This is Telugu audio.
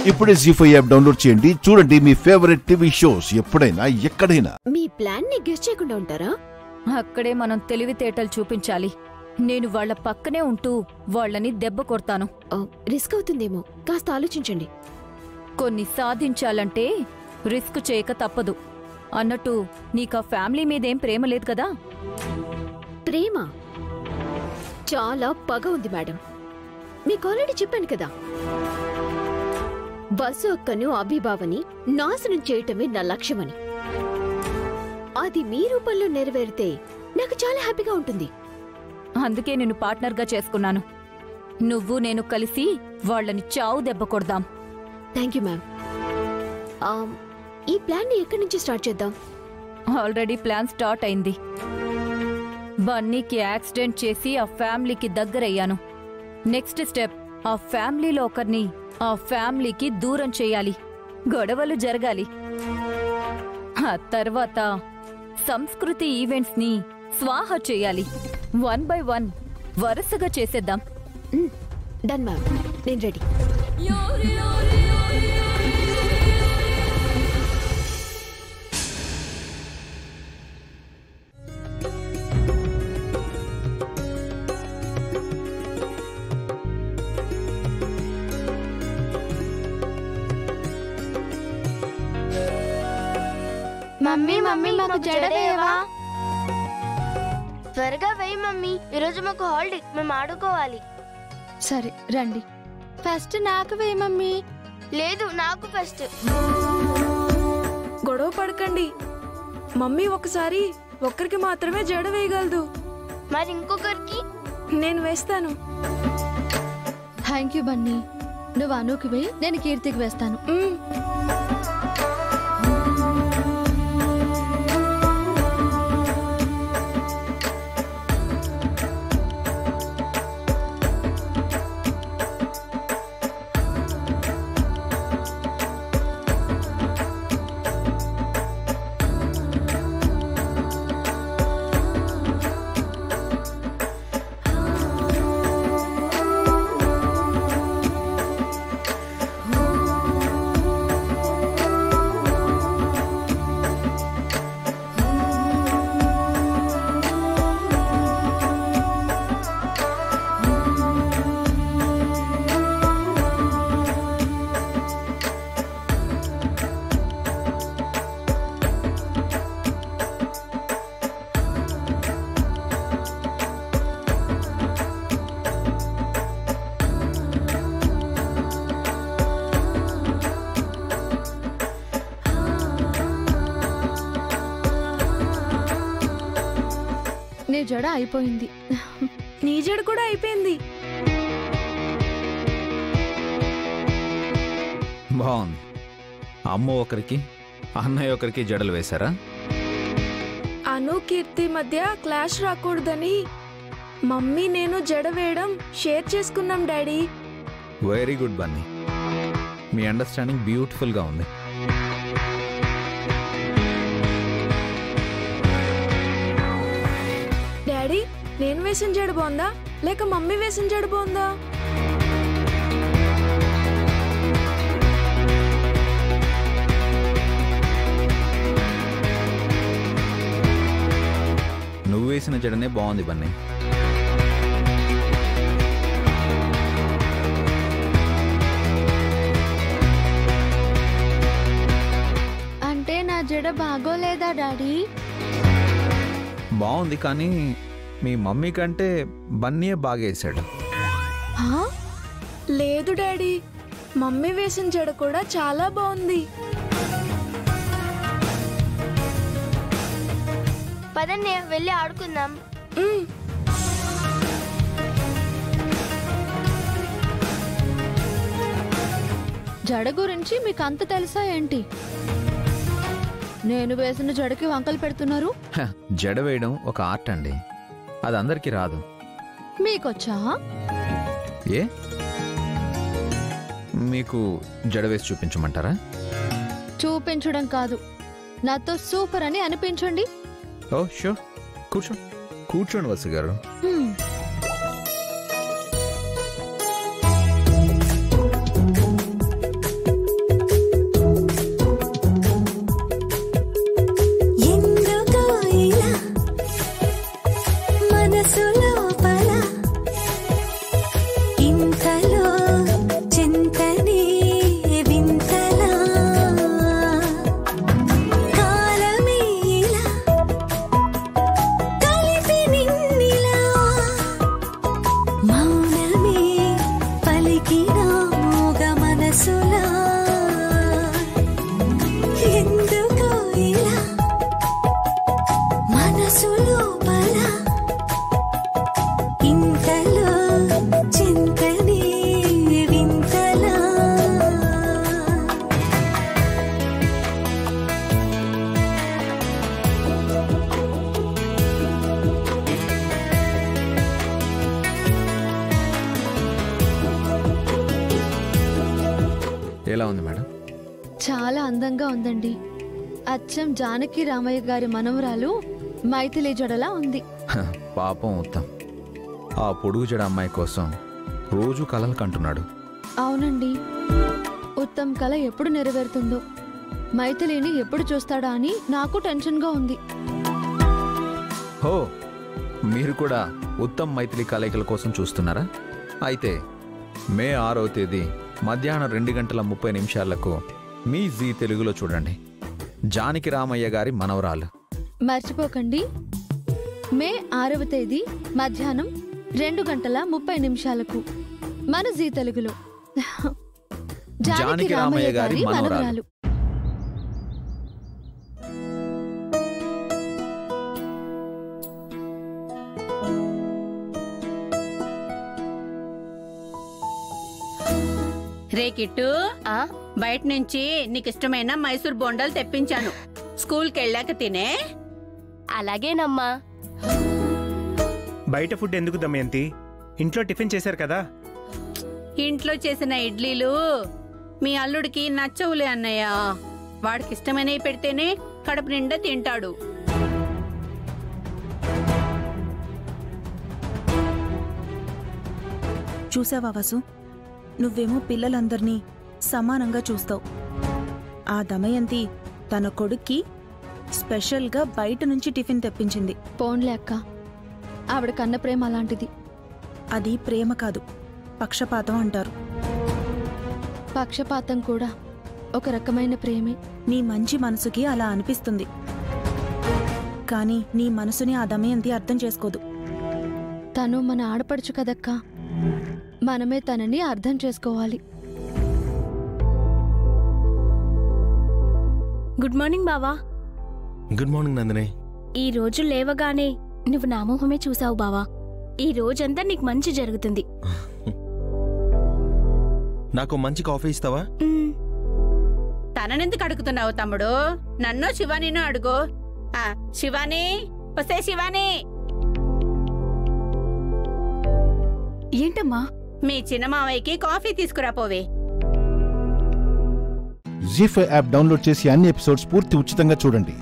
ఇప్పుడే జీ5 యాప్ డౌన్లోడ్ చేయండి. చూడండి మీ ఫేవరెట్ టీవీ షోస్ ఎప్పుడైనా ఎక్కడైనా. మీ ప్లాన్ ని గెస్ చేయకుండా ఉంటారా? అక్కడే మనం తెలివితేటలు చూపించాలి. నేను వాళ్ల పక్కనే ఉంటూ వాళ్లని దెబ్బ కొడతాను. రిస్క్ అవుతుందేమో, కాస్త ఆలోచించండి. కొన్ని సాధించాలంటే రిస్క్ చేయక తప్పదు. అన్నట్టు నీకా ఫ్యామిలీ మీదేం ప్రేమ లేదు కదా? ప్రేమ చాలా పగ ఉంది మేడం. మీకు ఆల్రెడీ చెప్పాను కదా, బస్సు అక్కను అభిబావని నాశనం చేయటమే నా లక్ష్యమని. అది మీ రూపంలో నెరవేరితే నాకు చాలా హ్యాపీగా ఉంటుంది. అందుకే నేను పార్ట్నర్గా చేసుకున్నాను. నువ్వు నేను కలిసి వాళ్లని చావు దెబ్బ కొడదాం. Thank you ma'am. ఈ ప్లాన్ ని ఎక్కడి నుంచి స్టార్ట్ చేద్దాం? ఆల్రెడీ ప్లాన్ స్టార్ట్ అయింది. బన్నీకి యాక్సిడెంట్ చేసి ఆ ఫ్యామిలీకి దగ్గరయ్యాను. నెక్స్ట్ స్టెప్, ఆ ఫ్యామిలీలో ఒకరిని ఆ ఫ్యామిలీకి దూరం చేయాలి. గొడవలు జరగాలి. ఆ తర్వాత సంస్కృతి ఈవెంట్స్ ని స్వాహ చేయాలి. 1 by 1 వరుసగా చేసేద్దాం. డన్ మ్యామ్, నేను రెడీ. మమ్మీ మమ్మీ మాకు జడ వేయవా? త్వరగా వేయి మమ్మీ, ఈరోజు మాకు హాలిడే, మేము ఆడుకోవాలి. సరే రండి. ఫస్ట్ నాకు వేయి మమ్మీ. లేదు, నాకు ఫస్ట్. గొడవ పడకండి. మమ్మీ ఒకసారి ఒక్కరికి మాత్రమే జడ వేయగలదు. మరి ఇంకొకరికి నేను వేస్తాను. Thank you Bunny. నువ్వు అనుకి వేయి, నేను కీర్తికి వేస్తాను. నీ జడ అయిపోయింది. నీ జడ కూడా అయిపోయింది. బాగుంది. అమ్మ ఒకరికి, అన్నయ్య ఒకరికి జడలు వేశారా? అను కీర్తి మధ్య క్లాష్ రాకూడదని మమ్మీ నేను జడ వేయడం షేర్ చేసుకున్నాం డాడీ. Very good Bunny. మీ అండర్స్టాండింగ్ బ్యూటిఫుల్గా ఉంది. డాడీ, నేను వేసిన జడ బాగుందా లేక మమ్మీ వేసిన జడ బాగుందా? నువ్వు వేసిన జడనే బాగుంది బన్నీ. అంటే నా జడ బాగోలేదా డాడీ? బాగుంది, కానీ మీ మమ్మీ కంటే బన్నీయే బాగా వేసాడు. లేదు డాడీ, మమ్మీ వేసిన జడ కూడా చాలా బాగుంది. పదన్నే వెళ్ళి ఆడుకుందాం. జడ గురించి మీకు అంత తెలుసా ఏంటి? నేను వేసిన జడకి వంకలు పెడుతున్నారు. జడ వేయడం ఒక ఆర్ట్ అండి, అది అందరికీ రాదు. మీకొచ్చా? ఏ, మీకు జడ వేసి చూపించమంటారా? చూపించడం కాదు, నాతో సూపర్ అని అనిపించండి. ఓ షూర్, కూర్చోండి వసు గారు. మనసులా ఎందుకో ఇలా మనసులో బల ఇంతలో చింతనే వింతలా ఎలా ఉంది మేడం? చాలా అందంగా ఉందండి. అచ్చం జానకి రామయ్య గారి మనవరాలు మైథిలి జడలా ఉంది. పాపం ఉత్తమ్ ఆ పొడుగు జడ అమ్మాయి కోసం రోజు కలలు కంటున్నాడు. అవునండి, ఉత్తమ్ కళ ఎప్పుడు నెరవేరుతుందో, మైథిలిని ఎప్పుడు చూస్తాడా అని నాకు టెన్షన్గా ఉంది. హో, మీరు కూడా ఉత్తమ్ మైథిలి కలయికల కోసం చూస్తున్నారా? అయితే మే 6వ తేదీ మధ్యాహ్నం 2:30 మీ జీ తెలుగులో చూడండి. జానకి రామయ్య గారి మనవరాలు. మర్చిపోకండి, మే 6వ తేదీ మధ్యాహ్నం 2:30 మన జీ తెలుగులో జానకి రామయ్య గారి మనవరాలు. రే కిట్టు, బయట నుంచి నీకు ఇష్టమైన మైసూర్ బోండాలు తెప్పించాను. స్కూల్కి వెళ్ళాక తినే. అలాగేనమ్మా. బయట ఫుడ్ ఎందుకు దమయంతి? ఇంట్లో టిఫిన్ చేశారు కదా. ఇంట్లో చేసిన ఇడ్లీలు మీ అల్లుడికి నచ్చవులే అన్నయ్య. వాడికి ఇష్టమైనవి పెడితేనే కడుపు నిండా తింటాడు. చూసావా వసు, నువ్వేమో పిల్లలందర్నీ సమానంగా చూస్తావు. ఆ దమయంతి తన కొడుక్కి స్పెషల్గా బయట నుంచి టిఫిన్ తెప్పించింది. పోన్లే అక్క, ఆవిడ కన్న ప్రేమ అలాంటిది. అది ప్రేమ కాదు, పక్షపాతం అంటారు. పక్షపాతం కూడా ఒక రకమైన ప్రేమే. నీ మంచి మనసుకి అలా అనిపిస్తుంది, కానీ నీ మనసుని ఆ దమయంతి అర్థం చేసుకోదు. తను మన ఆడపడుచు కదక్కా, మనమే తనని అర్థం చేసుకోవాలి. గుడ్ మార్నింగ్ బావా. Good morning Nandini. ఈ రోజు లేవగానే నువ్వు నా మొహమే చూసావు బావా. ఈ రోజంతా నీకు మంచి జరుగుతుంది. నాకు మంచి కాఫీ ఇస్తావా? తననెందుకు అడుగుతున్నావు తమ్ముడు? నన్ను శివానీను అడుగు. శివానీ, వస్తే శివానీ. ఏంటమ్మా? మీ చిన్న మావయ్యకి కాఫీ తీసుకురాపోవే. జీ5 యాప్ డౌన్లోడ్ చేసి అన్ని ఎపిసోడ్స్ పూర్తి ఉచితంగా చూడండి.